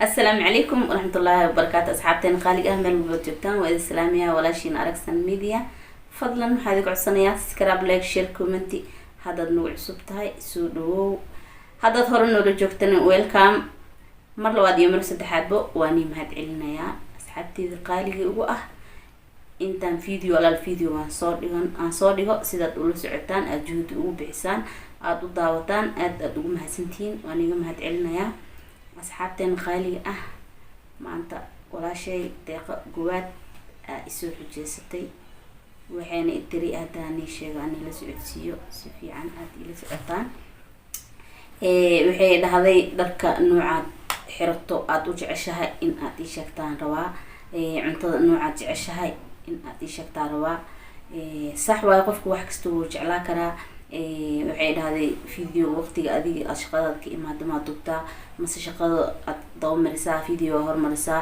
السلام عليكم ورحمة الله وبركاته أصحابتين خالق أهمل وبتجتان وإذا السلامية ولا شيء أركسن ميديا فضلا هذا عصنيات سكراب لايك شير كومنتي هذا النوع سبتهاي سودو هذا ظهر إنه رجوكتن ويلكم مرة وادي يوم سدحات بو واني مهد علينا يا أصحابتي ذي قالي وأه إنتان فيديو على الفيديو عن صوريغو سيدات أولو سعتان أجهد وبحسان أدو داوتان أدو مهسنتين واني مهد علينا يا asxaabteen qaaliga ah maanta walaashay deeqa guwaad isoo xujeysatay waxayna tiri hadaan sheego aan la socodsiiyo si fiican aad ila socotaan waxay dhahday dharka noocaad xirato aad u jeceshahay in aad ii sheegtaan rabaa cuntada noocaad jeceshahay in aad ii sheegtaan rabaa sax waay qofku wax kasta uu jeclaa karaa waxay dhahday video waqtiga adiga shaqadaad ka imaado ma dubtaa mase shaqada aad dawmarisaa video hormarisaa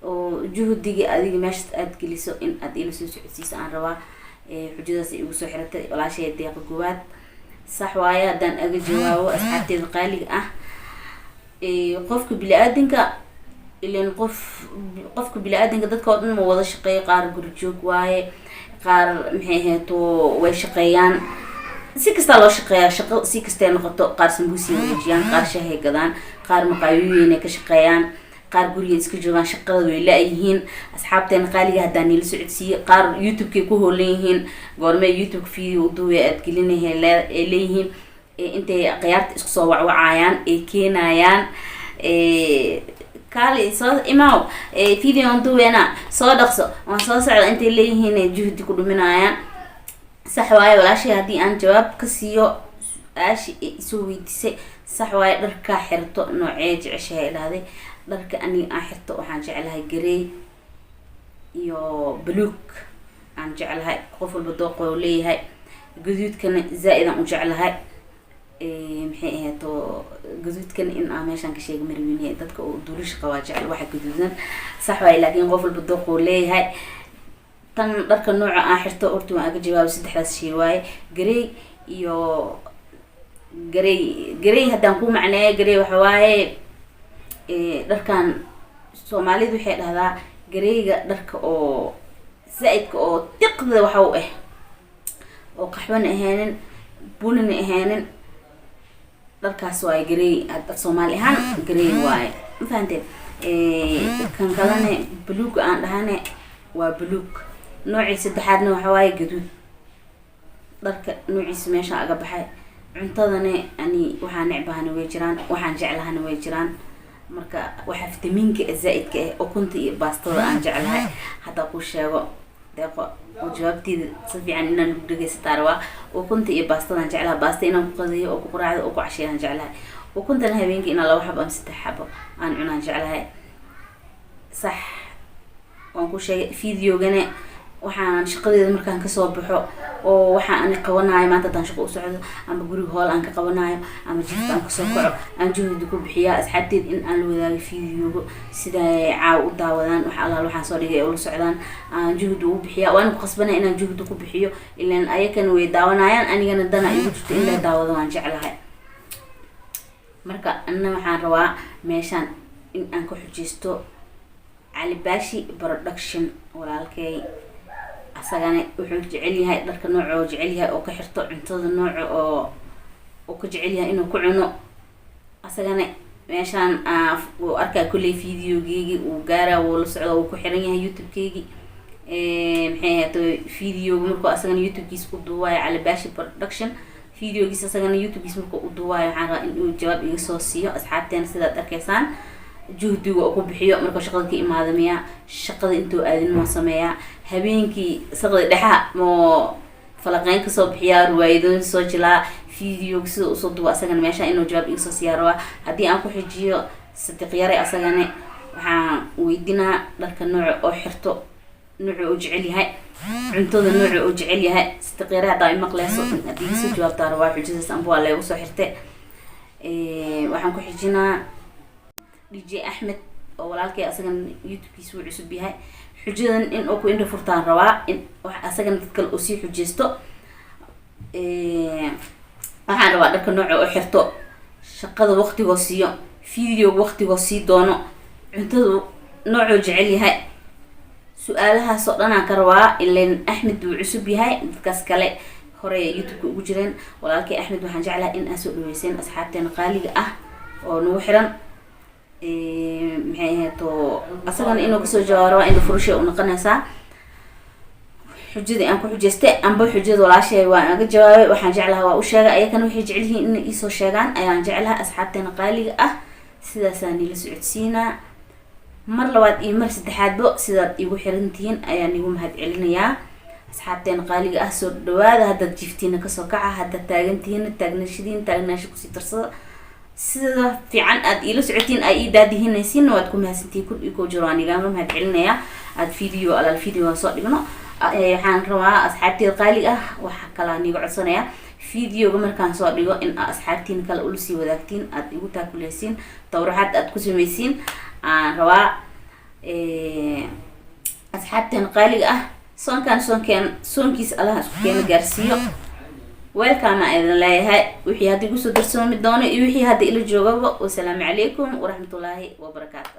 oo juhdiga adiga meesha aad geliso in aad ila soo socodsiiso aan rabaa xujadaas ay ugu soo xiratay walaashay deeqa guwaad sax waaye hadaan aga jawaabo asxaabteeda qaaliga ah qofka bini'aadanka ileen qofka bini'aadanka dadka oo dhan ma wada shaqeeyo qaar guri joog waaye qaar maxay heeto way shaqeeyaan si kasta loo shaqeeyaa shaqo si kasta noqoto qaar sambuusi wajiyaan qaar shahay gadaan qaar maqaayooyin ka shaqeeyaan qaar guriga iska joogaan shaqada way laayihiin asxaabteen qaaliga hadaan ila socodsiiyo qaar youtube-ka ku hoolan yihiin goormee youtube video duwe aad gelinahay leeyihiin intay qiyaarta isku soo wacwacayaan ay keenayaan kaali soo imaaw video duweena soo dhaqso waan soo socda intay leeyihiin juhdi ku dhuminayaan sax waaye walaashay haddii aan jawaab ka siiyo su-aashii ay isoo weydiisay sax waaye dharkaa xirto noocee jeceshahay dhahday dharka aniga aan xirto waxaan jeclahay garey iyo buluug aan jeclahay qof walba dooqo leeyahay gaduudkana zaa-idaan u jeclahay maxay ahayto gaduudkana in aan meeshaan ka sheega marweyne dadka oo duulisha qabaa jecel waxa gaduudan sax waaye laakiin qof walba dooqo leeyahay tan dharka nooca aan xirto horta waan aga jawaabay saddexdaas shay waaye garey iyo garey haddaan ku macneeyo garey waxa waaye dharkan soomaalidu waxay dhahdaa gareyga dharka oo zaa-idka oo tiqda waxa u ah oo qaxwana ahaanin bunina ahaanin dharkaas waaye garey soomaali ahaan garey waaye ma fahanteen kan kalena buluuga aan dhahane waa buluug noocii saddexaadna waxa waaye gaduud dharka noociisa meesha aga baxay cuntadana ani waxaan necbahana way jiraan waxaan jeclahana way jiraan marka waxa fitamiinka zaa-idka ah ukunta iyo baastada aan jeclahay hadda ku sheego deeqo oo jawaabteeda si fiican inaan u dhageysataa rabaa ukunta iyo baastada aan jeclahay baasta inaan ku qadayo oo ku quraacdo oo ku casheeyaan jeclahay ukuntana habeenkii inaan 2 xabo ama 3 xabo aan cunaan jeclahay sax waan ku sheegay videogana waxaan shaqadeeda markaan kasoo baxo oo waxaan ani qabanayo maanta hadaan shaqo u socdo ama guriga hool aan ka qabanayo ama jifta aan kasoo kaco aan juhdi ku bixiyaa asxaabteed in aan la wadaago videoga sida caaw u daawadaan waxa allaal waxaan soo dhigay oo la socdaan aan juhdi u bixiyaa waan ku qasbanay inaan juhdi ku bixiyo ilaan ayakana way daawanayaan anigana dana igu jirto in la daawado waan jeclahay marka anna waxaan rabaa meeshaan in aan ku xujeysto علي باشي برودكشن walaalkay asagana wuxuu jecel yahay dharka nooc oo jecel yahay oo ka xirto cuntada nooc oo ka jecel yahay inuu ku cuno asagana meeshaan uu arkaa kulay videogeegi uu gaara oo la socdo uu ku xiran yahay youtube-keegi maxay ahaato video markuu asagana youtube-kiisa u duubayo علي باشي برودكشن videogiisa asagana youtube-kiisa markuu u duubayo waxaan rabaa in uu jawaab iga soo siiyo asxaabteena sidaad arkaysaan juhdiga oo ku bixiyo marka shaqada ka imaado miya shaqada intuu aadin ma sameeyaa habeenkii shaqada dhexa mo falaqeyn ka soo bixiyaa ruwaayadoon soo jilaa video sida u soo duuba asagana meesha inuu jawaab iga soo siyaaro hadii aan ku xijiyo sadiq yare asagana waxaan weydinaa dharka nooc oo xirto nooc oo jecel yahay cuntada nooc oo jecel yahay sadiq yare hadaa maqleyso hadii soo jawaabtaa waa xujadaas aan baa leeyo soo xirtay waxaan ku xijinaa DJ Ahmed oo walaalkay asagana youtube-kiisa uu cusub yahay xujadan in uu ku indho furtaan rabaa in wax asagana dad kale oo sii xujeysto waxaan rabaa dharka nooc oo xirto shaqada waqtigo siiyo video waqtigo sii doono cuntadu noocoo jecel yahay su-aalahaas oo dhan aan ka rabaa. ileen Axmed wuu cusub yahay, dadkaas kale hore youtube-ka ugu jireen. walaalkay Axmed waxaan jeclahay in aad soo dhaweyseen asxaabteena qaaliga ah oo nagu xiran. maxay ahayd oo asagana inuu kasoo jawaabo waa inuu furushay u noqonaysaa. xujadii aan ku xujaystay amba xujada walaashay waan aga jawaabay. waxaan jeclahay waa u sheegay, ayakana waxay jecel yihiin inay iisoo sheegaan ayaan jeclahay. asxaabteena qaaliga ah sidaasaan ila socodsiinaa. mar labaad iyo mar saddexaadbo sidaad igu xirantihiin ayaan igu mahad celinayaa. asxaabteena qaaliga ah soo dhawaada. haddaad jiftiina kasoo kaca, haddaad taagantihiin taagnashadiin taagnaasha kusii tarsada. sida fiican aad ila socotiin ay ii daadihinaysiin waad ku mahadsantihiin. kun iyo koo jiro waan igaaga mahad celinayaa. aad video alaal video aan soo dhigno. waxaan rabaa asxaabteeda qaaliga ah waxa kale aan iga codsanayaa videoga markaan soo dhigo in asxaabtiin kale ula sii wadaagtiin, aad igu taakuleysiin, tawraxaad aad ku samaysiin aan rabaa. asxaabteena qaaliga ah soonkiis allaha isku keena gaarsiiyo. welcome aan idin leeyahay. wixii hadda igu soo darsoomi doono iyo wixii hadda ila joogaba. wasalaamu calaykum waraxmatullaahi wabarakaatu.